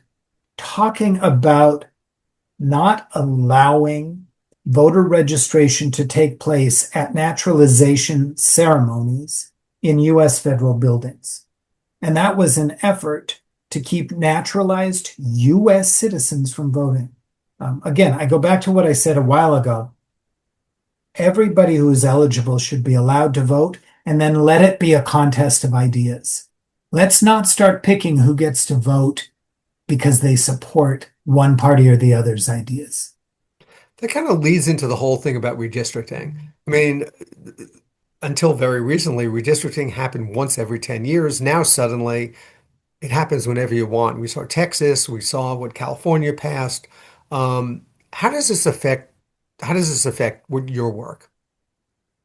talking about not allowing voter registration to take place at naturalization ceremonies in U.S. federal buildings. And that was an effort to keep naturalized U.S. citizens from voting. Again, I go back to what I said a while ago. Everybody who is eligible should be allowed to vote, and then let it be a contest of ideas. Let's not start picking who gets to vote because they support one party or the other's ideas. That kind of leads into the whole thing about redistricting. I mean, until very recently, redistricting happened once every 10 years. Now, suddenly, it happens whenever you want. We saw Texas, we saw what California passed. How does this affect your work?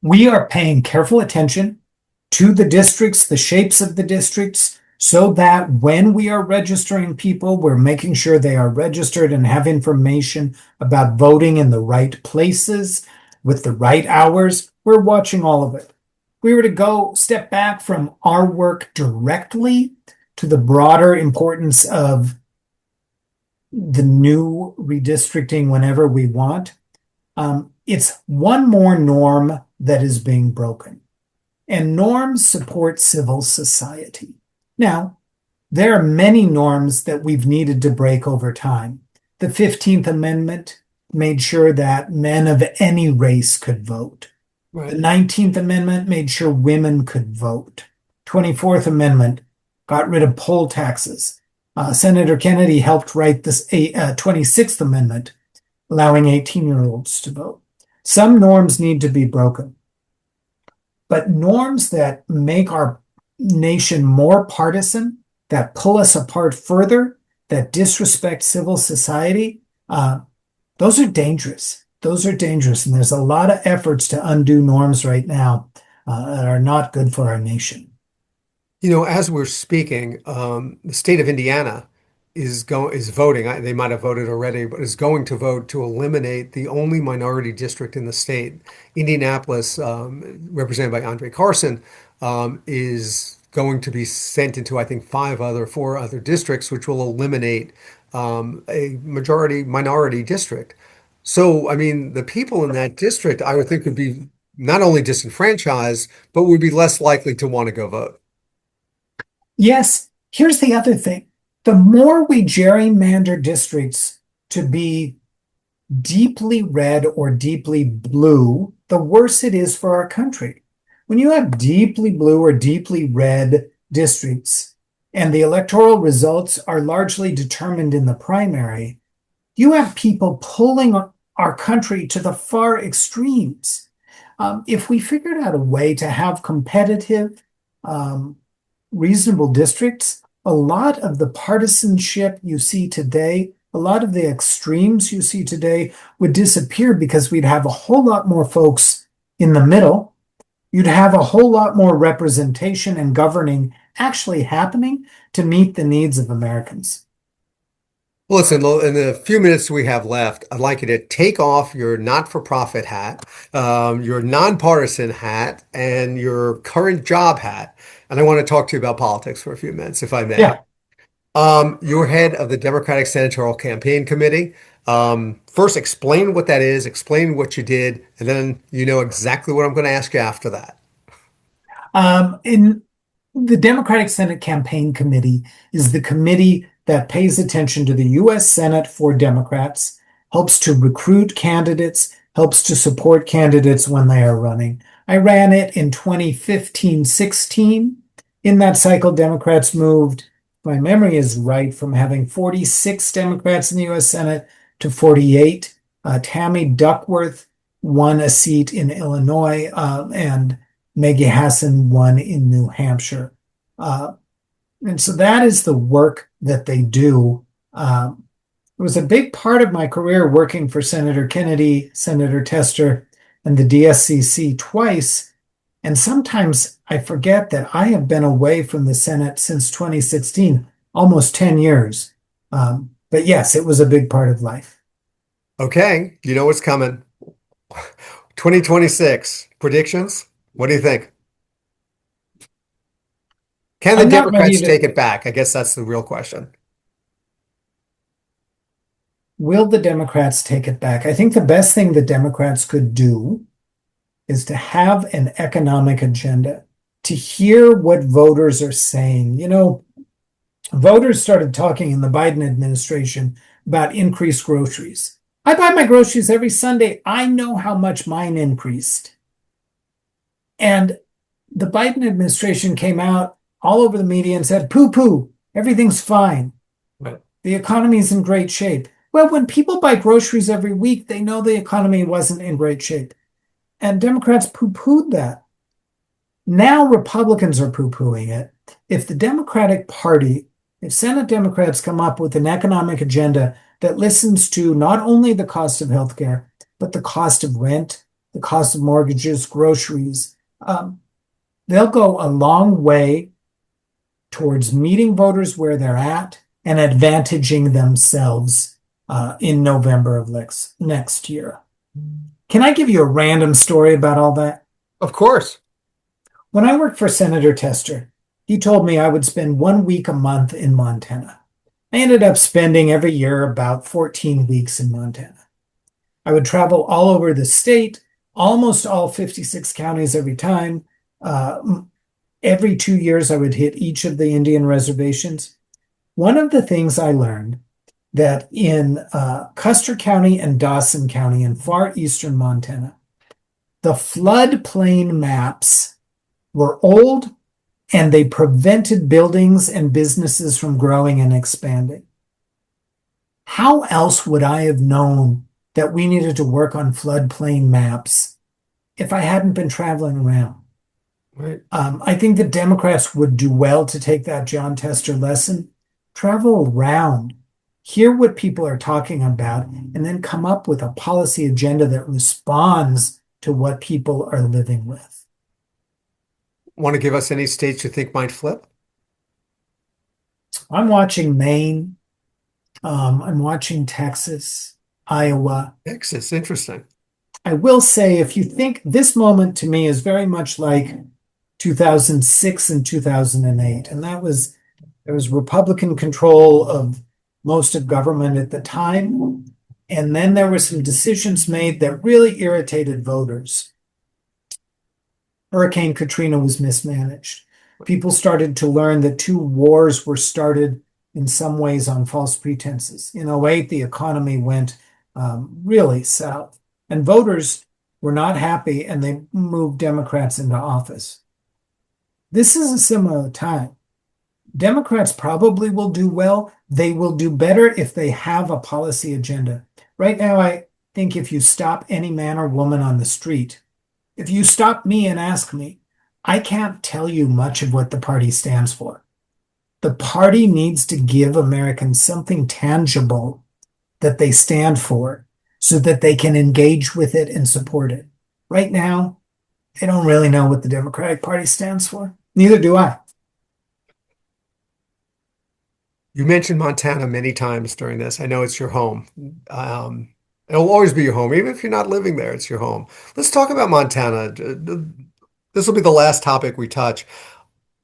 We are paying careful attention to the districts, the shapes of the districts, so that when we are registering people, we're making sure they are registered and have information about voting in the right places with the right hours. We're watching all of it. If we were to go step back from our work directly to the broader importance of the new redistricting whenever we want. It's one more norm that is being broken. And norms support civil society. Now, there are many norms that we've needed to break over time. The 15th Amendment made sure that men of any race could vote. Right. The 19th Amendment made sure women could vote. 24th Amendment got rid of poll taxes. Senator Kennedy helped write this 26th Amendment, allowing 18-year-olds to vote. Some norms need to be broken. But norms that make our nation more partisan, that pull us apart further, that disrespect civil society, those are dangerous. Those are dangerous. And there's a lot of efforts to undo norms right now that are not good for our nation. As we're speaking, the state of Indiana is voting. They might have voted already, but is going to vote to eliminate the only minority district in the state. Indianapolis, represented by Andre Carson, is going to be sent into, I think, four other districts, which will eliminate a minority district. So, I mean, the people in that district, I would think, would be not only disenfranchised, but would be less likely to want to go vote. Yes, here's the other thing. The more we gerrymander districts to be deeply red or deeply blue, the worse it is for our country. When you have deeply blue or deeply red districts, and the electoral results are largely determined in the primary, you have people pulling our country to the far extremes. If we figured out a way to have competitive, reasonable districts, a lot of the partisanship you see today, a lot of the extremes you see today would disappear because we'd have a whole lot more folks in the middle. You'd have a whole lot more representation and governing actually happening to meet the needs of Americans. Well, listen, in the few minutes we have left, I'd like you to take off your not-for-profit hat, your nonpartisan hat, and your current job hat. And I want to talk to you about politics for a few minutes, if I may. Yeah. You're head of the Democratic Senatorial Campaign Committee. First, explain what that is, explain what you did, and then you know exactly what I'm going to ask you after that. In the Democratic Senate Campaign Committee is the committee that pays attention to the U.S. Senate for Democrats, helps to recruit candidates, helps to support candidates when they are running. I ran it in 2015-16. In that cycle, Democrats moved, if my memory is right, from having 46 Democrats in the U.S. Senate to 48. Tammy Duckworth won a seat in Illinois, and Maggie Hassan won in New Hampshire. And so that is the work that they do. It was a big part of my career working for Senator Kennedy, Senator Tester, and the DSCC twice. And sometimes I forget that I have been away from the Senate since 2016, almost 10 years. But yes, it was a big part of life. Okay, you know what's coming. 2026 predictions. What do you think? Can the Democrats take it back? I guess that's the real question. Will the Democrats take it back? I think the best thing the Democrats could do is to have an economic agenda, to hear what voters are saying. Voters started talking in the Biden administration about increased groceries. I buy my groceries every Sunday. I know how much mine increased. And the Biden administration came out all over the media and said, poo-poo, everything's fine. Right. The economy's in great shape. Well, when people buy groceries every week, they know the economy wasn't in great shape. And Democrats poo-pooed that. Now Republicans are poo-pooing it. If the Democratic Party, if Senate Democrats come up with an economic agenda that listens to not only the cost of healthcare, but the cost of rent, the cost of mortgages, groceries, they'll go a long way towards meeting voters where they're at and advantaging themselves in November of next year. Can I give you a random story about all that? Of course. When I worked for Senator Tester, he told me I would spend 1 week a month in Montana. I ended up spending every year about 14 weeks in Montana. I would travel all over the state, almost all 56 counties every time. Every 2 years, I would hit each of the Indian reservations. One of the things I learned that in Custer County and Dawson County in far eastern Montana, the floodplain maps were old and they prevented buildings and businesses from growing and expanding. How else would I have known that we needed to work on floodplain maps if I hadn't been traveling around? Right. I think that Democrats would do well to take that John Tester lesson, travel around, hear what people are talking about, and then come up with a policy agenda that responds to what people are living with. Want to give us any states you think might flip? I'm watching Maine. I'm watching Texas, Iowa. Texas, interesting. I will say, if you think this moment to me is very much like 2006 and 2008, and there was Republican control of most of government at the time, and then there were some decisions made that really irritated voters. Hurricane Katrina was mismanaged. People started to learn that two wars were started in some ways on false pretenses. In '08, the economy went really south, and voters were not happy, and they moved Democrats into office. This is a similar time. Democrats probably will do well. They will do better if they have a policy agenda. Right now, I think if you stop any man or woman on the street, if you stop me and ask me, I can't tell you much of what the party stands for. The party needs to give Americans something tangible that they stand for so that they can engage with it and support it. Right now, they don't really know what the Democratic Party stands for. Neither do I. You mentioned Montana many times during this. I know it's your home. It'll always be your home. Even if you're not living there, it's your home. Let's talk about Montana. This will be the last topic we touch.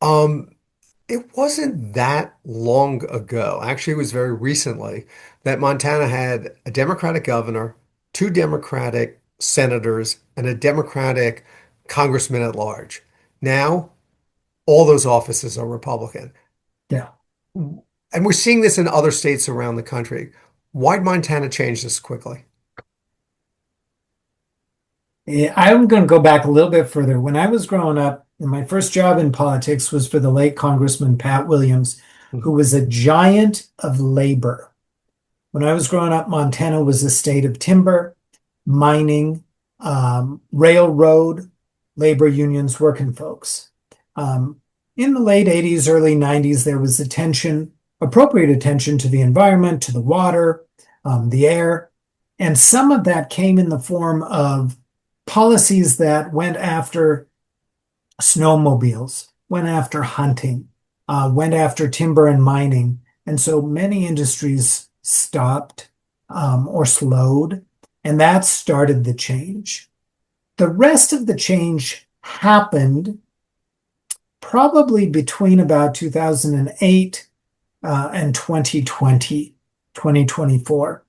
It wasn't that long ago, actually, it was very recently, that Montana had a Democratic governor, two Democratic senators, and a Democratic congressman at large. Now, all those offices are Republican. Yeah. And we're seeing this in other states around the country. Why'd Montana change this quickly? I'm going to go back a little bit further. When I was growing up, my first job in politics was for the late Congressman Pat Williams, who was a giant of labor. When I was growing up, Montana was a state of timber, mining, railroad, labor unions, working folks. In the late 80s, early 90s, there was appropriate attention to the environment, to the water, the air. And some of that came in the form of policies that went after snowmobiles, went after hunting, went after timber and mining. And so many industries stopped or slowed, and that started the change. The rest of the change happened probably between about 2008 and 2020, 2024.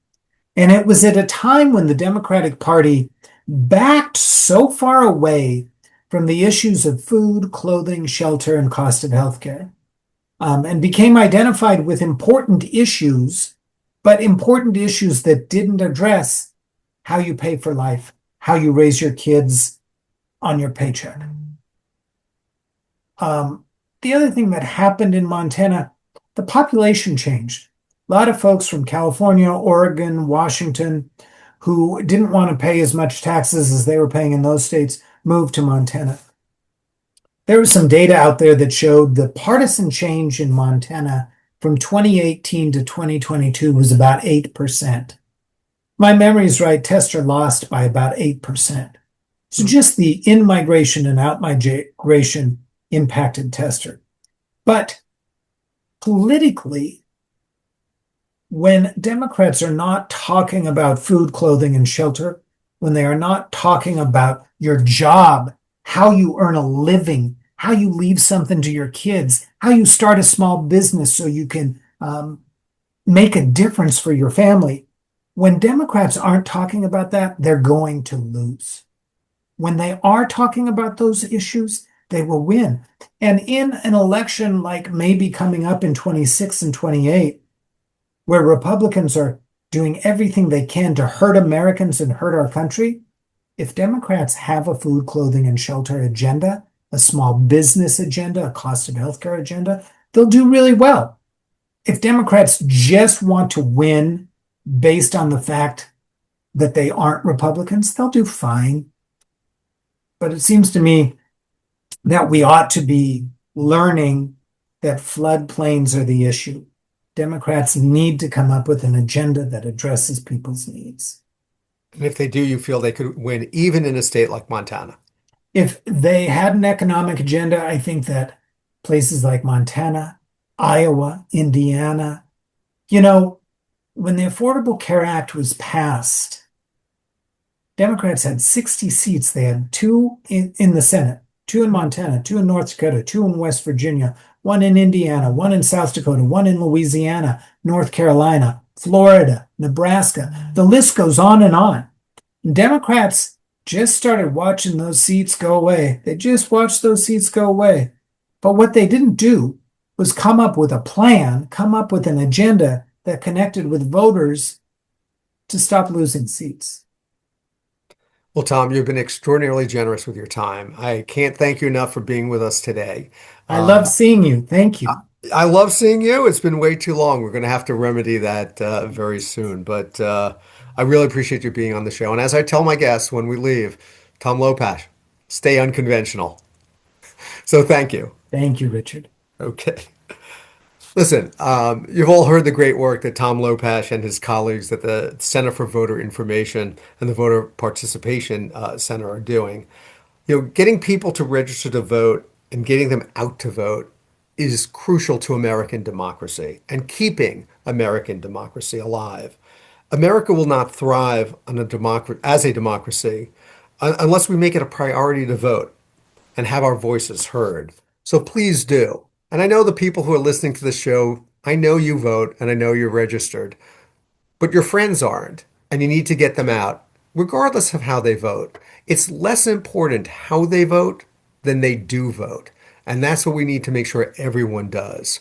And it was at a time when the Democratic Party backed so far away from the issues of food, clothing, shelter, and cost of healthcare, and became identified with important issues, but important issues that didn't address how you pay for life, how you raise your kids on your paycheck. The other thing that happened in Montana, the population changed. A lot of folks from California, Oregon, Washington, who didn't want to pay as much taxes as they were paying in those states, moved to Montana. There was some data out there that showed the partisan change in Montana from 2018 to 2022 was about 8%. My memory is right, Tester lost by about 8%. So just the in-migration and out-migration impacted Tester. But politically, when Democrats are not talking about food, clothing, and shelter, when they are not talking about your job, how you earn a living, how you leave something to your kids, how you start a small business so you can make a difference for your family. When Democrats aren't talking about that, they're going to lose. When they are talking about those issues, they will win. And in an election like maybe coming up in 26 and 28, where Republicans are doing everything they can to hurt Americans and hurt our country, if Democrats have a food, clothing, and shelter agenda, a small business agenda, a cost of healthcare agenda, they'll do really well. If Democrats just want to win based on the fact that they aren't Republicans, they'll do fine. But it seems to me that we ought to be learning that floodplains are the issue. Democrats need to come up with an agenda that addresses people's needs. And if they do, you feel they could win even in a state like Montana? If they had an economic agenda, I think that places like Montana, Iowa, Indiana, when the Affordable Care Act was passed, Democrats had 60 seats. They had 2 in the Senate, 2 in Montana, 2 in North Dakota, 2 in West Virginia, 1 in Indiana, 1 in South Dakota, 1 in Louisiana, North Carolina, Florida, Nebraska. The list goes on and on. Democrats just started watching those seats go away. They just watched those seats go away. But what they didn't do was come up with a plan, come up with an agenda that connected with voters to stop losing seats. Well, Tom, you've been extraordinarily generous with your time. I can't thank you enough for being with us today. I love seeing you. Thank you. I love seeing you. It's been way too long. We're going to have to remedy that very soon. But I really appreciate you being on the show. And as I tell my guests when we leave, Tom Lopach, stay unconventional. So thank you. Thank you, Richard. Okay. Listen, you've all heard the great work that Tom Lopach and his colleagues at the Center for Voter Information and the Voter Participation Center are doing. Getting people to register to vote and getting them out to vote is crucial to American democracy and keeping American democracy alive. America will not thrive as a democracy unless we make it a priority to vote and have our voices heard. So please do. And I know the people who are listening to the show, I know you vote and I know you're registered, but your friends aren't, and you need to get them out, regardless of how they vote. It's less important how they vote than they do vote. And that's what we need to make sure everyone does.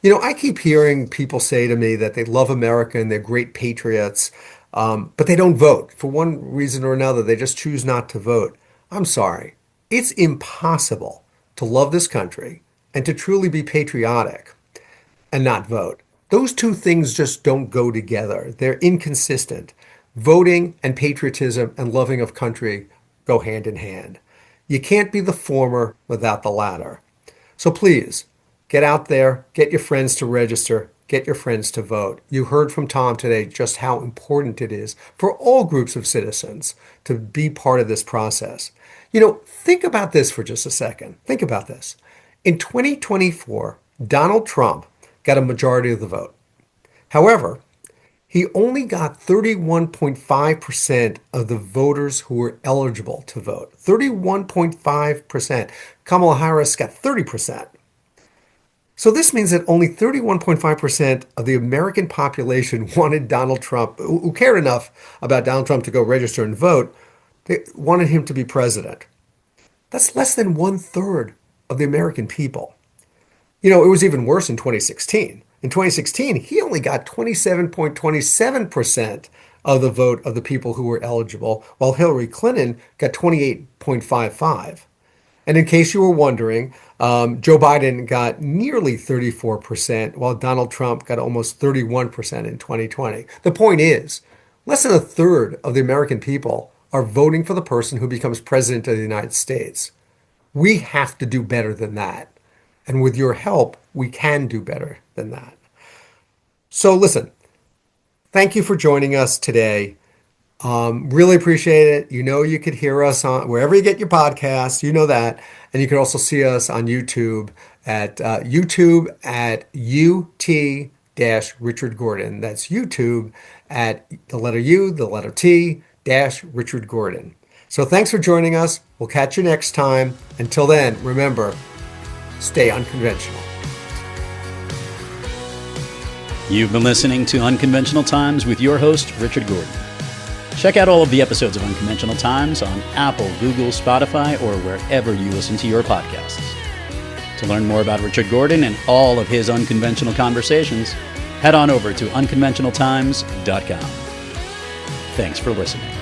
I keep hearing people say to me that they love America and they're great patriots, but they don't vote. For one reason or another, they just choose not to vote. I'm sorry. It's impossible to love this country and to truly be patriotic and not vote. Those two things just don't go together. They're inconsistent. Voting and patriotism and loving of country go hand in hand. You can't be the former without the latter. So please, get out there, get your friends to register, get your friends to vote. You heard from Tom today just how important it is for all groups of citizens to be part of this process. Think about this for just a second. Think about this. In 2024, Donald Trump got a majority of the vote. However, he only got 31.5% of the voters who were eligible to vote. 31.5%. Kamala Harris got 30%. So this means that only 31.5% of the American population wanted Donald Trump, who cared enough about Donald Trump to go register and vote, they wanted him to be president. That's less than 1/3 of the American people. It was even worse in 2016. In 2016, he only got 27.27% of the vote of the people who were eligible, while Hillary Clinton got 28.55. And in case you were wondering, Joe Biden got nearly 34%, while Donald Trump got almost 31% in 2020. The point is, less than 1/3 of the American people are voting for the person who becomes president of the United States. We have to do better than that. And with your help, we can do better than that. So listen, thank you for joining us today. Really appreciate it. You could hear us on wherever you get your podcasts, that. And you can also see us on YouTube at YouTube at UT-Richard Gordon. That's YouTube at the letter U, the letter T, Richard Gordon. So thanks for joining us. We'll catch you next time. Until then, remember, stay unconventional. You've been listening to Unconventional Times with your host, Richard Gordon. Check out all of the episodes of Unconventional Times on Apple, Google, Spotify, or wherever you listen to your podcasts. To learn more about Richard Gordon and all of his unconventional conversations, head on over to unconventionaltimes.com. Thanks for listening.